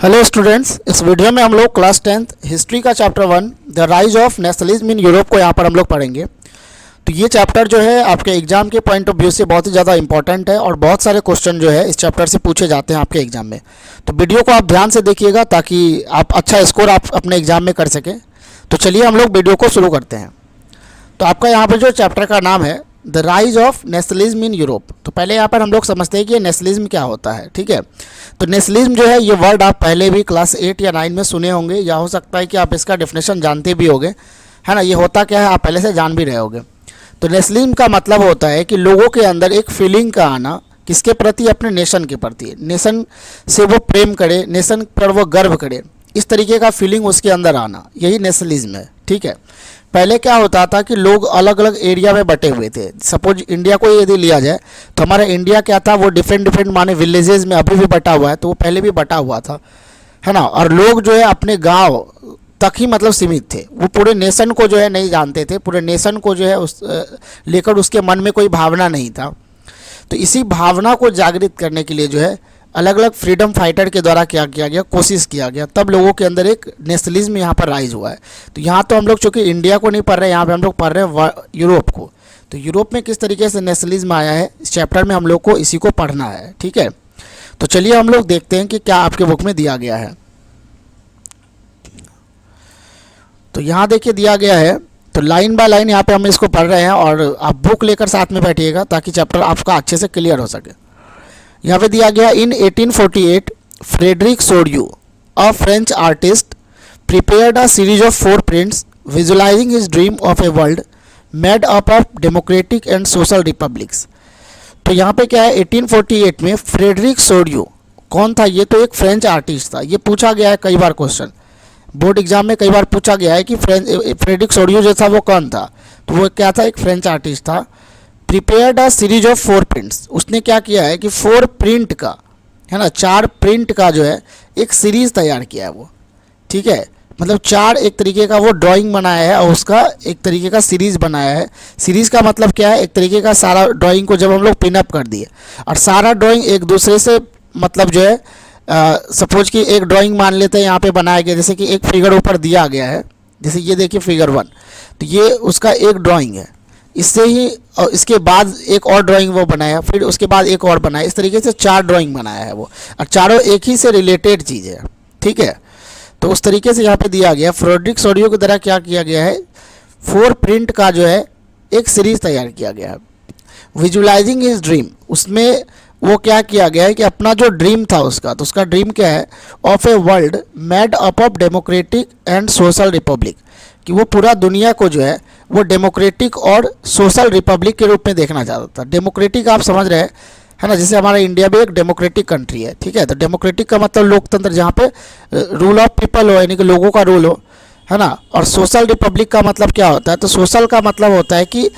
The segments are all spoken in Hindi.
हेलो स्टूडेंट्स, इस वीडियो में हम लोग क्लास 10th हिस्ट्री का chapter 1 the rise of nationalism in Europe को यहाँ पर हम लोग पढ़ेंगे। तो ये चैप्टर जो है आपके एग्जाम के पॉइंट ऑफ व्यू से बहुत ही ज़्यादा इंपॉर्टेंट है और बहुत सारे क्वेश्चन जो है इस चैप्टर से पूछे जाते हैं आपके एग्जाम में। तो वीडियो को आप ध्यान से देखिएगा ताकि आप अच्छा स्कोर आप अपने एग्जाम में कर सकें। तो चलिए हम लोग वीडियो को शुरू करते हैं। तो आपका यहाँ पर जो चैप्टर का नाम है the rise of nationalism in Europe. तो पहले यहाँ पर हम लोग समझते हैं कि ये नेशनलिज्म क्या होता है। ठीक है, तो नेशनलिज्म जो है ये वर्ड आप पहले भी क्लास 8 या 9 में सुने होंगे, या हो सकता है कि आप इसका डेफिनेशन जानते भी होंगे, है ना। ये होता क्या है आप पहले से जान भी रहे होंगे। तो नेशनलिज्म का मतलब होता है कि लोगों के अंदर एक फीलिंग का आना, किसके प्रति? अपने नेशन के प्रति। नेशन से वो प्रेम करे, नेशन पर वो गर्व करे, इस तरीके का फीलिंग उसके अंदर आना, यही नेशनलिज्म है। ठीक है, पहले क्या होता था कि लोग अलग अलग एरिया में बटे हुए थे। सपोज इंडिया को यदि लिया जाए तो हमारा इंडिया क्या था, वो डिफरेंट माने विलेजेस में अभी भी बटा हुआ है, तो वो पहले भी बटा हुआ था, है ना। और लोग जो है अपने गांव तक ही मतलब सीमित थे, वो पूरे नेशन को जो है नहीं जानते थे, पूरे नेशन को जो है उस लेकर उसके मन में कोई भावना नहीं था। तो इसी भावना को जागृत करने के लिए जो है अलग अलग फ्रीडम फाइटर के द्वारा क्या किया गया, कोशिश किया गया, तब लोगों के अंदर एक नेशनलिज्म यहाँ पर राइज हुआ है। तो यहाँ तो हम लोग चूँकि इंडिया को नहीं पढ़ रहे, यहाँ पे हम लोग पढ़ रहे हैं यूरोप को। तो यूरोप में किस तरीके से नेशनलिज्म आया है, इस चैप्टर में हम लोग को इसी को पढ़ना है। ठीक है, तो चलिए हम लोग देखते हैं कि क्या आपके बुक में दिया गया है। तो यहाँ देखिए दिया गया है, तो लाइन बाय लाइन यहाँ पे हम इसको पढ़ रहे हैं और आप बुक लेकर साथ में बैठिएगा ताकि चैप्टर आपका अच्छे से क्लियर हो सके। यहाँ पे दिया गया, in 1848 Frederic Sorrieu a French artist prepared a series of 4 prints visualising his dream of a world made up of democratic and social republics. तो यहाँ पे क्या है, 1848 में फ्रेडरिक सोडियो कौन था? ये तो एक फ्रेंच आर्टिस्ट था। ये पूछा गया है कई बार, क्वेश्चन बोर्ड एग्जाम में कई बार पूछा गया है कि फ्रेडरिक सोडियो जो था वो कौन था। तो वो क्या था? एक फ्रेंच आर्टिस्ट था। Prepared a series of 4 prints, उसने क्या किया है कि 4 प्रिंट का, है ना, 4 प्रिंट का जो है एक सीरीज़ तैयार किया है वो। ठीक है, मतलब 4 एक तरीके का वो ड्राइंग बनाया है और उसका एक तरीके का सीरीज़ बनाया है। सीरीज़ का मतलब क्या है? एक तरीके का सारा ड्राइंग को जब हम लोग पिनअप कर दिए और सारा ड्राइंग एक दूसरे से मतलब जो है सपोज कि एक ड्राइंग मान लेते हैं यहाँ पे बनाया गया, जैसे कि एक फिगर ऊपर दिया गया है, जैसे ये देखिए फिगर 1, तो ये उसका एक ड्राइंग है। इससे ही और इसके बाद एक और ड्राइंग वो बनाया, फिर उसके बाद एक और बनाया, इस तरीके से 4 ड्राइंग बनाया है वो, और चारों एक ही से रिलेटेड चीज़ है। ठीक है, तो उस तरीके से यहाँ पे दिया गया। फ्रेडरिक सोडियो की तरह क्या किया गया है, 4 प्रिंट का जो है एक सीरीज़ तैयार किया गया है। विजुअलाइजिंग हिज ड्रीम, उसमें वो क्या किया गया है कि अपना जो ड्रीम था उसका, तो उसका ड्रीम क्या है, of a world made up of democratic and social Republic, कि वो पूरा दुनिया को जो है वो डेमोक्रेटिक और सोशल रिपब्लिक के रूप में देखना चाहता था। डेमोक्रेटिक आप समझ रहे हैं, है ना, जैसे हमारा इंडिया भी एक डेमोक्रेटिक कंट्री है। ठीक है, तो डेमोक्रेटिक का मतलब लोकतंत्र, जहाँ पे रूल ऑफ पीपल हो, यानी कि लोगों का रूल हो, है ना। और सोशल रिपब्लिक का मतलब क्या होता है? तो सोशल का मतलब होता है कि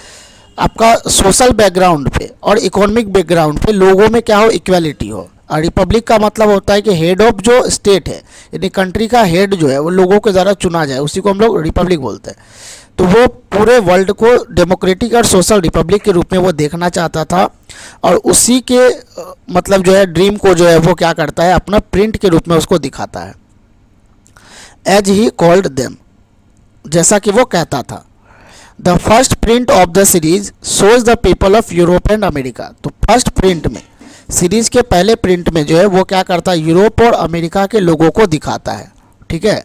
आपका सोशल बैकग्राउंड पे और इकोनॉमिक बैकग्राउंड पे लोगों में क्या हो, इक्वालिटी हो। और रिपब्लिक का मतलब होता है कि हेड ऑफ जो स्टेट है, यानी कंट्री का हेड जो है वो लोगों के द्वारा चुना जाए, उसी को हम लोग रिपब्लिक बोलते हैं। तो वो पूरे वर्ल्ड को डेमोक्रेटिक और सोशल रिपब्लिक के रूप में वो देखना चाहता था, और उसी के मतलब जो है ड्रीम को जो है वो क्या करता है, अपना प्रिंट के रूप में उसको दिखाता है। एज ही कॉल्ड देम, जैसा कि वो कहता था। The first print of the series shows the people of Europe and America. तो फर्स्ट प्रिंट में, सीरीज के पहले प्रिंट में जो है वो क्या करता है, यूरोप और अमेरिका के लोगों को दिखाता है। ठीक है,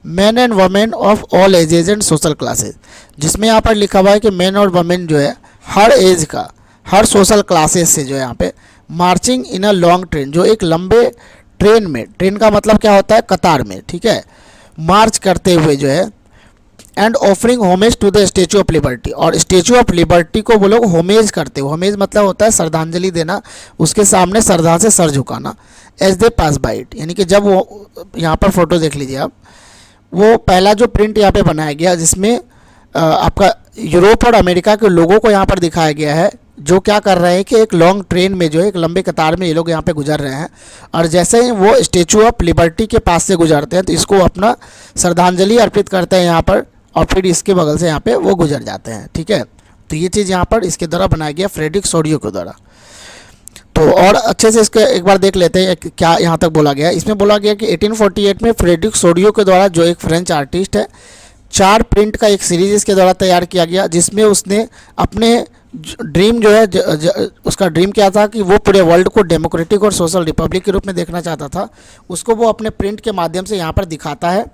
man and women of all edges and social classes, जिसमें यहाँ पर लिखा हुआ है कि मैन और वमेन जो है हर एज का, हर सोशल क्लासेस से जो है यहाँ पे marching in a long train, जो एक लंबे ट्रेन में, ट्रेन का मतलब क्या होता है, कतार में, ठीक है, मार्च करते हुए जो है, and offering homage to the statue of liberty, और स्टेचू ऑफ लिबर्टी को वो लोग होमेज करते हो। होमेज मतलब होता है श्रद्धांजलि देना, उसके सामने श्रद्धा से सर झुकाना। As they pass by it, यानी कि जब वो, यहाँ पर फोटो देख लीजिए आप, वो पहला जो प्रिंट यहाँ पे बनाया गया जिसमें आपका यूरोप और अमेरिका के लोगों को यहाँ पर दिखाया गया है, जो क्या कर रहे हैं कि एक लॉन्ग ट्रेन में जो है, एक लंबे कतार में ये लोग यहाँ पे गुजर रहे हैं, और जैसे ही वो स्टेचू ऑफ लिबर्टी के पास से गुजरते हैं तो इसको अपना श्रद्धांजलि अर्पित करते हैं यहाँ पर, और फिर इसके बगल से यहाँ पे वो गुजर जाते हैं। ठीक है, तो ये चीज़ यहाँ पर इसके द्वारा बनाया गया, फ्रेडरिक सोडियो के द्वारा। तो और अच्छे से इसके एक बार देख लेते हैं क्या यहाँ तक बोला गया है। इसमें बोला गया कि 1848 में फ्रेडरिक सोडियो के द्वारा, जो एक फ्रेंच आर्टिस्ट है, 4 प्रिंट का एक सीरीज इसके द्वारा तैयार किया गया, जिसमें उसने अपने ड्रीम जो है उसका ड्रीम क्या था कि वो पूरे वर्ल्ड को डेमोक्रेटिक और सोशल रिपब्लिक के रूप में देखना चाहता था। उसको वो अपने प्रिंट के माध्यम से यहाँ पर दिखाता है,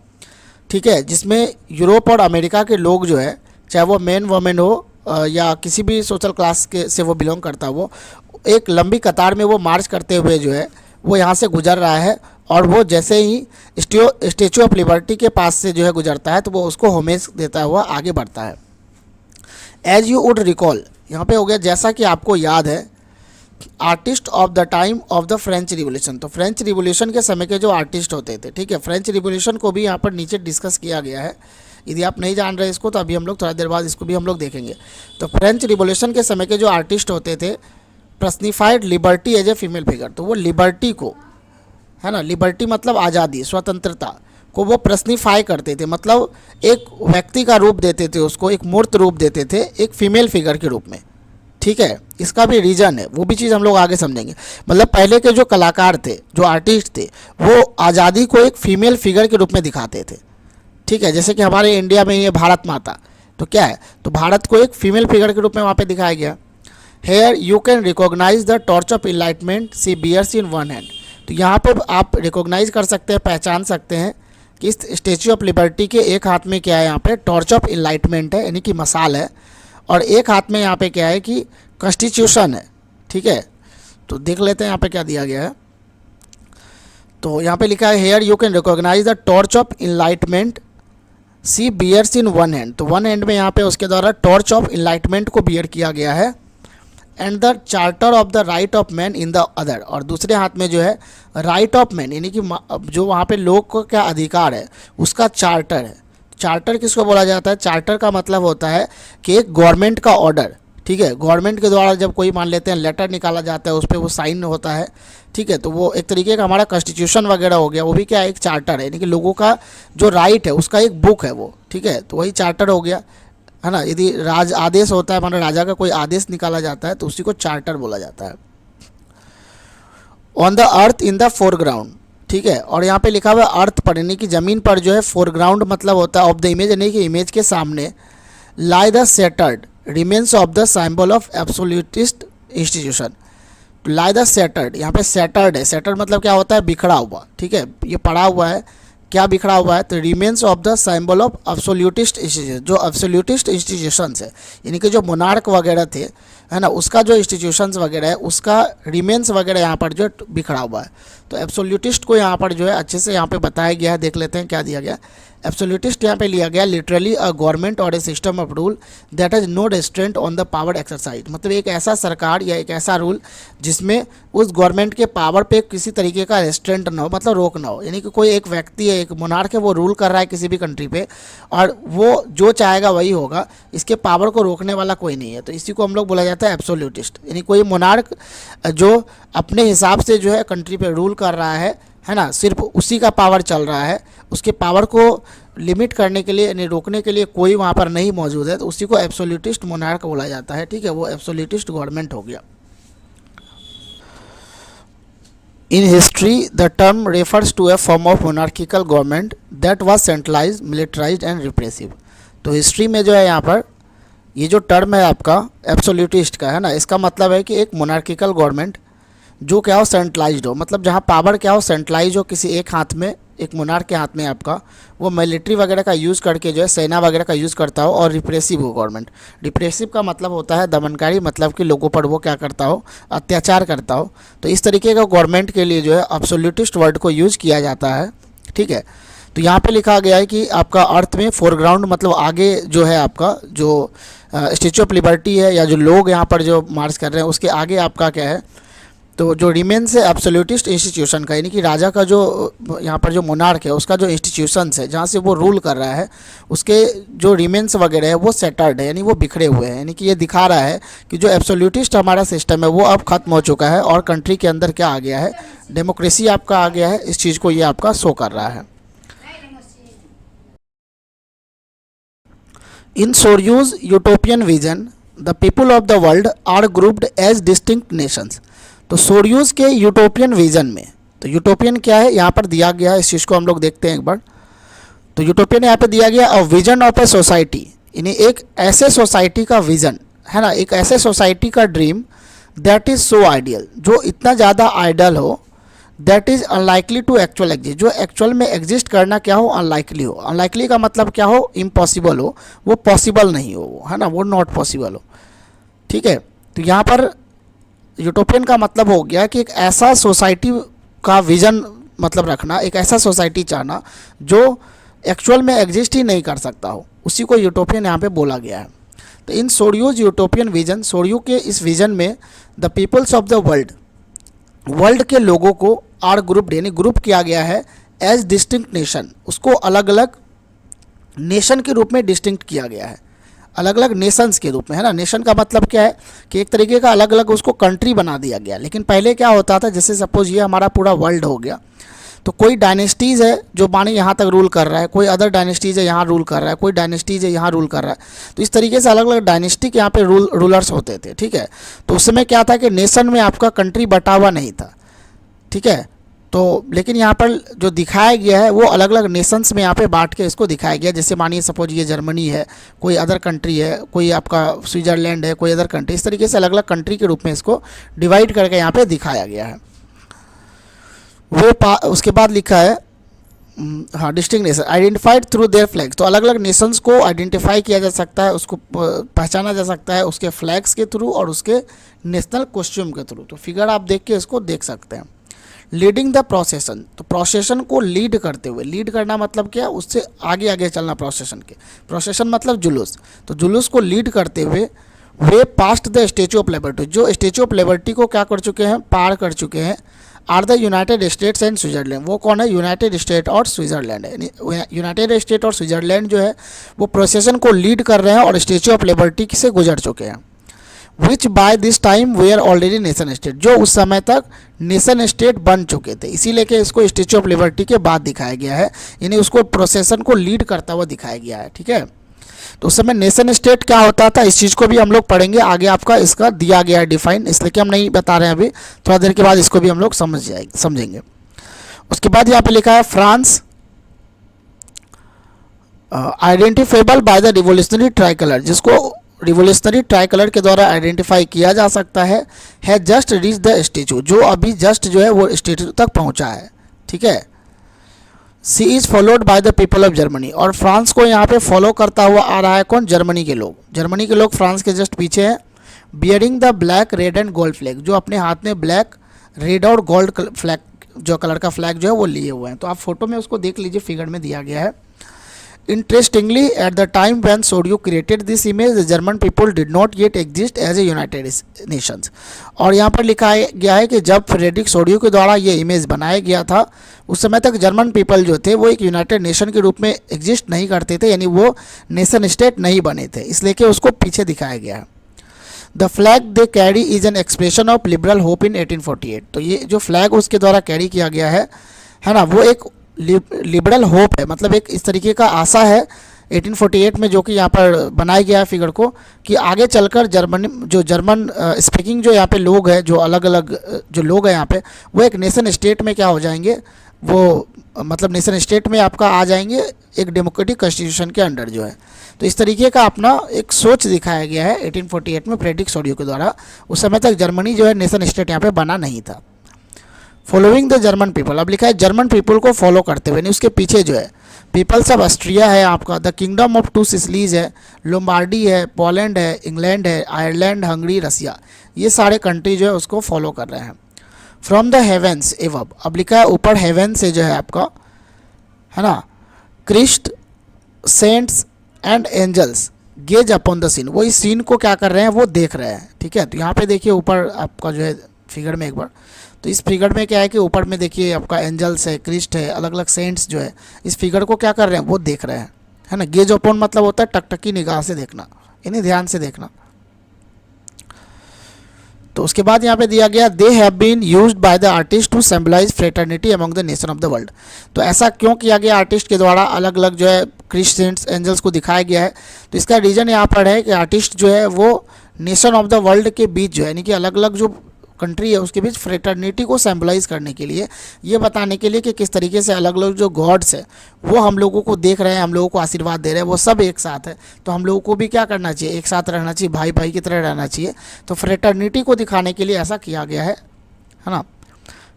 ठीक है, जिसमें यूरोप और अमेरिका के लोग जो है, चाहे वो मैन वुमेन हो या किसी भी सोशल क्लास के से वो बिलोंग करता हो, वो एक लंबी कतार में वो मार्च करते हुए जो है वो यहाँ से गुजर रहा है। और वो जैसे ही स्टेचू ऑफ लिबर्टी के पास से जो है गुजरता है तो वो उसको होमेज देता हुआ आगे बढ़ता है। एज यू वुड रिकॉल, यहाँ पे हो गया जैसा कि आपको याद है, artist of the time of the French revolution. तो फ्रेंच रिवोल्यूशन के समय के जो आर्टिस्ट होते थे, ठीक है, फ्रेंच रिवोल्यूशन को भी यहाँ पर नीचे डिस्कस किया गया है। यदि आप नहीं जान रहे इसको तो अभी हम लोग थोड़ा देर बाद इसको भी हम लोग देखेंगे। तो फ्रेंच रिवोल्यूशन के समय के जो आर्टिस्ट होते थे, personified liberty as a female figure. तो वो लिबर्टी को, है ना, लिबर्टी मतलब आज़ादी, स्वतंत्रता को वो पर्सनिफाई करते थे, मतलब एक व्यक्ति का रूप देते थे, उसको एक मूर्त रूप देते थे एक फीमेल फिगर के रूप में, ठीक है। इसका भी रीज़न है, वो भी चीज़ हम लोग आगे समझेंगे। मतलब पहले के जो कलाकार थे, जो आर्टिस्ट थे, वो आज़ादी को एक फीमेल फिगर के रूप में दिखाते थे, ठीक है। जैसे कि हमारे इंडिया में ये भारत माता, तो क्या है, तो भारत को एक फीमेल फिगर के रूप में वहाँ पे दिखाया गया। Here you can recognise the torch of enlightenment she bears in one hand. तो यहाँ पे आप रिकॉग्नाइज कर सकते हैं, पहचान सकते हैं कि इस स्टेचू ऑफ लिबर्टी के एक हाथ में क्या है, यहाँ पे टॉर्च ऑफ इनलाइटमेंट है, यानी कि मसाल है, और एक हाथ में यहाँ पे क्या है कि कॉन्स्टिट्यूशन है, ठीक है। तो देख लेते हैं यहाँ पे क्या दिया गया है। तो यहाँ पे लिखा है here you can recognise the torch of enlightenment she bears in one hand. तो वन हैंड में यहाँ पे उसके द्वारा टॉर्च ऑफ इनलाइटमेंट को बियर किया गया है। And the charter of the right of man in the other, और दूसरे हाथ में जो है राइट ऑफ मैन, यानी कि जो वहाँ पे लोग को क्या अधिकार है उसका चार्टर है। चार्टर किसको बोला जाता है? चार्टर का मतलब होता है कि एक गवर्नमेंट का ऑर्डर, ठीक है, गवर्नमेंट के द्वारा जब कोई मान लेते हैं लेटर निकाला जाता है, उस पर वो साइन होता है, ठीक है, तो वो एक तरीके का हमारा कॉन्स्टिट्यूशन वगैरह हो गया, वो भी क्या है, एक चार्टर है, यानी कि लोगों का जो राइट है उसका एक बुक है वो, ठीक है, तो वही चार्टर हो गया, है ना। यदि राज आदेश होता है, मान राजा का कोई आदेश निकाला जाता है तो उसी को चार्टर बोला जाता है। On the earth in the foreground, ठीक है, और यहाँ पे लिखा हुआ है अर्थ पर, यानी कि ज़मीन पर जो है, फोरग्राउंड मतलब होता है ऑफ द इमेज, यानी कि इमेज के सामने, lie the scattered remains of the symbol of absolutist institution. Lie the scattered, यहाँ पे सेटर्ड है, सेटर्ड मतलब क्या होता है, बिखरा हुआ, ठीक है, ये पड़ा हुआ है, क्या बिखरा हुआ है, तो remains of the symbol of absolutist institution, जो एब्सोल्यूटिस्ट इंस्टीट्यूशंस है, यानी कि जो मोनार्क वगैरह थे, है ना, उसका जो इंस्टीट्यूशंस वगैरह है उसका रिमेन्स वगैरह यहाँ पर जो बिखरा हुआ है। तो एब्सोल्यूटिस्ट को यहाँ पर जो है अच्छे से यहाँ पे बताया गया है, देख लेते हैं क्या दिया गया। एब्सोल्यूटिस्ट यहाँ पे लिया गया लिटरली अ गवर्नमेंट और a system of rule that has no restraint on the power exercise. मतलब एक ऐसा सरकार या एक ऐसा रूल जिसमें उस गवर्नमेंट के पावर पे किसी तरीके का रेस्ट्रेंट ना हो, मतलब रोक ना हो, यानी कि कोई एक व्यक्ति है, एक मोनार्क है, वो रूल कर रहा है किसी भी कंट्री पे और वो जो चाहेगा वही होगा, इसके पावर को रोकने वाला कोई नहीं है, तो इसी को हम लोग बोला जाता है एब्सोल्यूटिस्ट। यानी कोई मोनार्क जो अपने हिसाब से जो है कंट्री पे रूल कर रहा है ना, सिर्फ उसी का पावर चल रहा है, उसके पावर को लिमिट करने के लिए यानी रोकने के लिए कोई वहाँ पर नहीं मौजूद है, तो उसी को एब्सोल्यूटिस्ट मोनार्क बोला जाता है, ठीक है, वो एब्सोल्यूटिस्ट गवर्नमेंट हो गया। In history the term refers to a form of monarchical government that was centralised, militarised and repressive. तो हिस्ट्री में जो है यहाँ पर ये जो टर्म है आपका एब्सोल्यूटिस्ट का, है ना, इसका मतलब है कि एक मोनार्किकल गवर्नमेंट जो क्या हो, सेंट्रलाइज्ड हो, मतलब जहाँ पावर क्या हो, सेंट्रलाइज हो, किसी एक हाथ में, एक मोनार्क के हाथ में आपका, वो मिलिट्री वगैरह का यूज़ करके जो है सेना वगैरह का यूज़ करता हो, और रिप्रेसिव हो गवर्नमेंट। रिप्रेसिव का मतलब होता है दमनकारी, मतलब कि लोगों पर वो क्या करता हो, अत्याचार करता हो। तो इस तरीके का गवर्नमेंट के लिए जो है एब्सोल्यूटिस्ट वर्ड को यूज़ किया जाता है, ठीक है। तो यहाँ पे लिखा गया है कि आपका अर्थ में फोरग्राउंड मतलब आगे जो है आपका जो स्टेचू ऑफ लिबर्टी है या जो लोग यहाँ पर जो मार्च कर रहे हैं उसके आगे आपका क्या है, तो जो रिमेन्स है एब्सोल्यूटिस्ट इंस्टीट्यूशन का, यानी कि राजा का जो यहाँ पर जो मोनार्क है उसका जो इंस्टीट्यूशंस है जहाँ से वो रूल कर रहा है, उसके जो रिमेन्स वगैरह है वो सेटर्ड है, यानी वो बिखरे हुए हैं, यानी कि ये दिखा रहा है कि जो एब्सोल्यूटिस्ट हमारा सिस्टम है वो अब खत्म हो चुका है और कंट्री के अंदर क्या आ गया है, डेमोक्रेसी आपका आ गया है। इस चीज़ को ये आपका शो कर रहा है। In Sorrieu's utopian vision the people of the world are grouped as distinct nations. तो सोर्यूस के यूटोपियन विजन में, तो यूटोपियन क्या है यहाँ पर दिया गया है, इस चीज़ को हम लोग देखते हैं एक बार। तो यूटोपियन यहाँ पे दिया गया a vision of a society, यानी एक ऐसे सोसाइटी का विजन है ना, एक ऐसे सोसाइटी का dream that is so ideal, जो इतना ज़्यादा आइडियल हो, that is unlikely to actual exist, जो एक्चुअल में एग्जिस्ट करना क्या हो, अनलाइकली हो। अनलाइकली का मतलब क्या हो, इम्पॉसिबल हो, वो पॉसिबल नहीं हो, है ना, वो नॉट पॉसिबल हो। ठीक है, तो यहाँ पर यूटोपियन का मतलब हो गया कि एक ऐसा सोसाइटी का विजन मतलब रखना, एक ऐसा सोसाइटी चाहना जो एक्चुअल में एग्जिस्ट ही नहीं कर सकता हो, उसी को यूटोपियन यहाँ पे बोला गया है। तो इन सोर्यूज यूटोपियन विजन, सोर्यू के इस विजन में the peoples of the world, world के लोगों को आर ग्रुप, यानी ग्रुप किया गया है एज डिस्टिंक्ट नेशन, उसको अलग अलग नेशन के रूप में डिस्टिंक्ट किया गया है, अलग अलग नेशंस के रूप में, है ना। नेशन का मतलब क्या है कि एक तरीके का अलग अलग उसको कंट्री बना दिया गया। लेकिन पहले क्या होता था, जैसे सपोज ये हमारा पूरा वर्ल्ड हो गया, तो कोई डायनेस्टीज़ है जो माने यहाँ तक रूल कर रहा है, कोई अदर डायनेस्टीज़ है यहाँ रूल कर रहा है, कोई डायनेस्टीज़ है यहाँ रूल कर रहा है। तो इस तरीके से अलग अलग डायनेस्टिक यहाँ पे रूलर्स होते थे। ठीक है, तो उस समय क्या था कि नेशन में आपका कंट्री बटा हुआ नहीं था। ठीक है, तो लेकिन यहाँ पर जो दिखाया गया है वो अलग अलग नेशंस में यहाँ पे बांट के इसको दिखाया गया। जैसे मानिए सपोज ये जर्मनी है, कोई अदर कंट्री है, कोई आपका स्विट्ज़रलैंड है, कोई अदर कंट्री, इस तरीके से अलग अलग कंट्री के रूप में इसको डिवाइड करके यहाँ पे दिखाया गया है। वो उसके बाद लिखा है हाँ, distinct nation identified through their flags, तो अलग अलग नेशंस को आइडेंटिफाई किया जा सकता है, उसको पहचाना जा सकता है उसके फ्लैग्स के थ्रू और उसके नेशनल कॉस्ट्यूम के थ्रू। तो फिगर आप देख के इसको देख सकते हैं। लीडिंग द प्रोसेशन, तो प्रोसेशन को लीड करते हुए, लीड करना मतलब क्या, उससे आगे आगे चलना प्रोसेशन के, प्रोसेशन मतलब जुलूस, तो जुलूस को लीड करते हुए वे past the statue of liberty, जो स्टैचू ऑफ लिबर्टी को क्या कर चुके हैं, पार कर चुके हैं, are the united states and switzerland. वो कौन है, यूनाइटेड स्टेट और स्विट्ज़रलैंड है। यूनाइटेड स्टेट और स्विट्ज़रलैंड जो है वो प्रोसेशन को लीड कर रहे हैं और स्टैचू ऑफ लिबर्टी से गुजर चुके हैं। विच बाय दिस टाइम वे आर ऑलरेडी नेशन स्टेट, जो उस समय तक नेशन स्टेट बन चुके थे, इसीलिए कि इसको स्टैचू ऑफ लिबर्टी के बाद दिखाया गया है, यानी उसको प्रोसेशन को लीड करता हुआ दिखाया गया है। ठीक है, तो उस समय नेशन स्टेट क्या होता था, इस चीज़ को भी हम लोग पढ़ेंगे आगे, आपका इसका दिया गया है डिफाइन, इसलिए कि हम नहीं बता रहे हैं अभी, थोड़ा देर के बाद इसको भी हम लोग समझेंगे। उसके बाद यहाँ पे लिखा है France identifiable by the revolutionary try colour, जिसको रिवोल्यूशनरी ट्राई कलर के द्वारा आइडेंटिफाई किया जा सकता है जस्ट रीच द स्टेचू, जो अभी जस्ट जो है वो स्टेचू तक पहुँचा है। ठीक है, she is followed by the people of Germany, और फ्रांस को यहाँ पे फॉलो करता हुआ आ रहा है कौन, जर्मनी के लोग। जर्मनी के लोग फ्रांस के जस्ट पीछे हैं। Bearing the black red and gold flag, जो अपने हाथ में ब्लैक रेड और गोल्ड फ्लैग जो कलर का फ्लैग जो है वो लिए हुए हैं। तो आप फोटो में उसको देख लीजिए, फिगर में दिया गया है। Interestingly, at the time when Soryu created this image, the German people did not yet exist as a United Nations। और यहाँ पर लिखा गया है कि जब फ्रेडरिक सोर्यू के द्वारा ये इमेज बनाया गया था, उस समय तक जर्मन पीपल जो थे वो एक यूनाइटेड नेशन के रूप में एग्जिस्ट नहीं करते थे, यानी वो नेशन स्टेट नहीं बने थे, इसलिए कि उसको पीछे दिखाया गया है। The flag they carry is an expression of liberal hope इन 1848, तो ये जो फ्लैग उसके द्वारा कैरी किया गया है ना, वो एक लिबरल होप है, मतलब एक इस तरीके का आशा है 1848 में, जो कि यहाँ पर बनाया गया है फिगर को, कि आगे चलकर जर्मन स्पीकिंग जो यहाँ पे लोग हैं, जो अलग अलग जो लोग हैं यहाँ पे, वो एक नेशन स्टेट में क्या हो जाएंगे, वो मतलब नेशन स्टेट में आपका आ जाएंगे एक डेमोक्रेटिक कॉन्स्टिट्यूशन के अंडर जो है। तो इस तरीके का अपना एक सोच दिखाया गया है 1848 में फ्रेडरिक सोर्यू के द्वारा। उस समय तक जर्मनी जो है नेशन स्टेट यहाँ पे बना नहीं था। फॉलोइंग द जर्मन पीपल, अब लिखा है जर्मन पीपल को फॉलो करते हुए, नहीं उसके पीछे जो है पीपल्स ऑफ ऑस्ट्रिया है आपका, the kingdom of two Sicilies है, लोम्बार्डी है, पोलैंड है, इंग्लैंड है, आयरलैंड, हंगरी, रसिया, ये सारे कंट्री जो है उसको फॉलो कर रहे हैं। फ्रॉम द हेवेंस एवब, अब लिखा है ऊपर हेवन से जो है आपका, है ना, Christ saints and angels gaze upon the scene, वो इस सीन को क्या कर रहे हैं, वो देख रहे हैं। ठीक है, तो यहाँ पे देखिए ऊपर आपका जो है फिगर में एक बार, तो इस फिगर में क्या है कि ऊपर में देखिए आपका एंजल्स है, क्रिस्ट है, अलग अलग सेंट्स जो है इस फिगर को क्या कर रहे हैं, वो देख रहे हैं, है ना। गेज अपॉन मतलब होता है टकटकी निगाह से देखना, यानी ध्यान से देखना। तो उसके बाद यहाँ पे दिया गया they have been used by the artist to symbolise fraternity among the nation of the world, तो ऐसा क्यों किया गया आर्टिस्ट के द्वारा, अलग अलग जो है क्रिस्ट सेंट्स एंजल्स को दिखाया गया है। तो इसका रीज़न यहाँ पर है कि आर्टिस्ट जो है वो नेशन ऑफ द वर्ल्ड के बीच जो है, यानी कि अलग अलग जो कंट्री है उसके बीच फ्रेटर्निटी को सिंबलाइज करने के लिए, ये बताने के लिए कि किस तरीके से अलग अलग जो गॉड्स है वो हम लोगों को देख रहे हैं, हम लोगों को आशीर्वाद दे रहे हैं, वो सब एक साथ है। तो हम लोगों को भी क्या करना चाहिए, एक साथ रहना चाहिए, भाई भाई की तरह रहना चाहिए। तो फ्रेटर्निटी को दिखाने के लिए ऐसा किया गया है ना।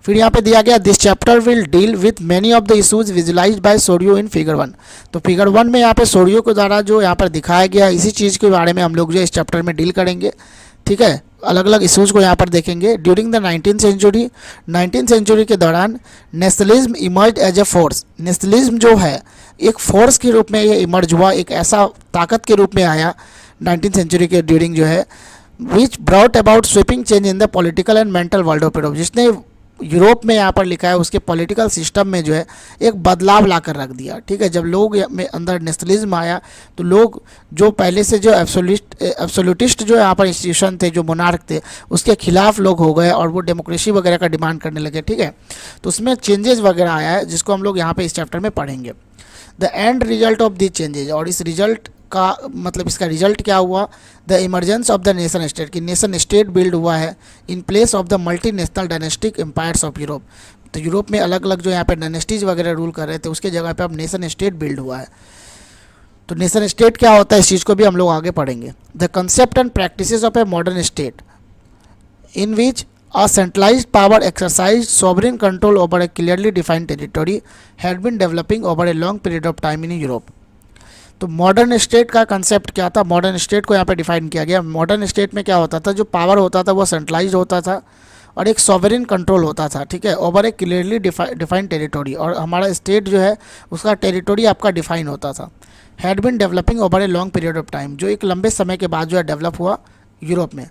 फिर यहाँ पे दिया गया this chapter will deal with many of the issues visualised by studio in figure 1। तो फिगर 1 में यहाँ पे सोडियो के द्वारा जो यहाँ पर दिखाया गया इसी चीज़ के बारे में हम लोग जो इस चैप्टर में डील करेंगे, ठीक है। अलग अलग इशूज़ को यहाँ पर देखेंगे। ड्यूरिंग द 19th सेंचुरी के दौरान nationalism emerge as a force. Nationalism जो है एक फोर्स के रूप में ये इमर्ज हुआ, एक ऐसा ताकत के रूप में आया 19th सेंचुरी के ड्यूरिंग जो है, which brought about sweeping change in the political and mental world of Europe. जिसने यूरोप में यहाँ पर लिखा है उसके पॉलिटिकल सिस्टम में जो है एक बदलाव ला कर रख दिया, ठीक है। जब लोग में अंदर नेशनलिज्म आया तो लोग जो पहले से जो एब्सोल्यूटिस्ट जो यहाँ पर इंस्टीट्यूशन थे, जो मोनार्क थे, उसके खिलाफ लोग हो गए और वो डेमोक्रेसी वगैरह का डिमांड करने लगे, ठीक है। तो उसमें चेंजेस वगैरह आया है जिसको हम लोग यहाँ पे इस चैप्टर में पढ़ेंगे। The end result of this changes, और इस रिजल्ट का मतलब इसका रिजल्ट क्या हुआ, the emergence of the nation state, की नेशन स्टेट बिल्ड हुआ है in place of the multinational dynastic empires of Europe. तो यूरोप में अलग अलग जो यहाँ पे डायनेस्टीज वगैरह रूल कर रहे थे उसके जगह पे अब नेशन स्टेट बिल्ड हुआ है। तो नेशन स्टेट क्या होता है इस चीज़ को भी हम लोग आगे पढ़ेंगे। The concept and practices of a modern state in which a centralized power exercised sovereign control over a clearly defined territory had been developing over a long period of time in Europe। तो मॉडर्न स्टेट का कंसेप्ट क्या था, मॉडर्न स्टेट को यहाँ पे डिफाइन किया गया। मॉडर्न स्टेट में क्या होता था, जो पावर होता था वो सेंट्रलाइज होता था और एक सॉवरेन कंट्रोल होता था, ठीक है, ओवर ए क्लियरली डिफाइंड टेरिटोरी। और हमारा स्टेट जो है उसका टेरिटोरी आपका डिफाइन होता था। Had been developing over a long period of time, जो एक लंबे समय के बाद जो है डेवलप हुआ यूरोप में।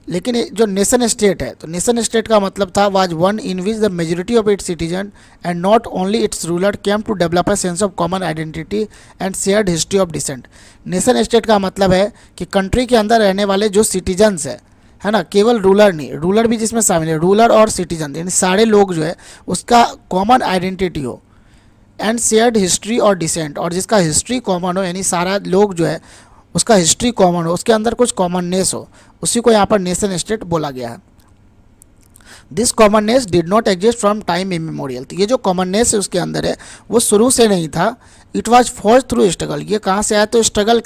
लेकिन जो नेशन स्टेट है, तो नेशन स्टेट का मतलब था was one in which the majority of its citizen and not only its ruler came to develop a sense of common identity and shared history of descent. Nation state का मतलब है कि कंट्री के अंदर रहने वाले जो सिटीजन्स है ना, केवल रूलर नहीं, रूलर भी जिसमें शामिल है, रूलर और सिटीजन यानी सारे लोग जो है उसका कॉमन आइडेंटिटी हो, एंड शेयर्ड हिस्ट्री और डिसेंट, और जिसका हिस्ट्री कॉमन हो यानी सारा लोग जो है उसका हिस्ट्री कॉमन हो, उसके अंदर कुछ कॉमननेस हो, उसी को यहाँ पर नेशन स्टेट बोला गया है। This commonness did not exist from time immemorial. तो ये जो कॉमननेस है उसके अंदर है वो शुरू से नहीं था। It was force through struggle. ये कहाँ से आया, तो स्ट्रगल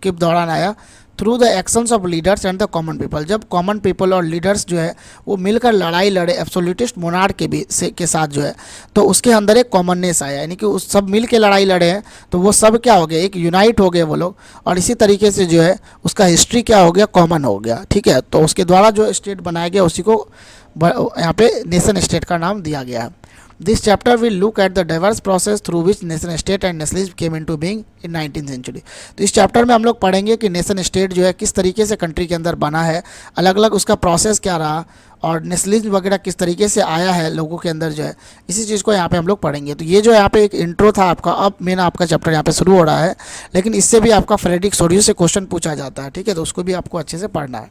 के दौरान आया, through the actions of leaders and the common people. जब कॉमन पीपल और लीडर्स जो है वो मिलकर लड़ाई लड़े एब्सोल्यूटिस्ट मोनार्क के साथ जो है, तो उसके अंदर एक कॉमननेस आया, यानी कि उस सब मिल के लड़ाई लड़े हैं तो वो सब क्या हो गया, एक यूनाइट हो गए वो लोग, और इसी तरीके से जो है उसका हिस्ट्री क्या हो गया, कॉमन हो गया, ठीक है। तो उसके द्वारा जो स्टेट बनाया गया उसी को यहाँ पे नेशन स्टेट का नाम दिया गया है। This chapter will look at the diverse process through which nation state and nationalism came into being in 19th century. तो इस चैप्टर में हम लोग पढ़ेंगे कि नेशन स्टेट जो है किस तरीके से कंट्री के अंदर बना है, अलग अलग उसका प्रोसेस क्या रहा, और नेशनलिज्म वगैरह किस तरीके से आया है लोगों के अंदर जो है, इसी चीज़ को यहाँ पे हम लोग पढ़ेंगे। तो ये जो यहाँ पे एक इंट्रो था आपका, अब मेन आपका चैप्टर यहाँ पे शुरू हो रहा है, लेकिन इससे भी आपका फ्रेडरिक सोडियो से क्वेश्चन पूछा जाता है, ठीक है, तो उसको भी आपको अच्छे से पढ़ना है।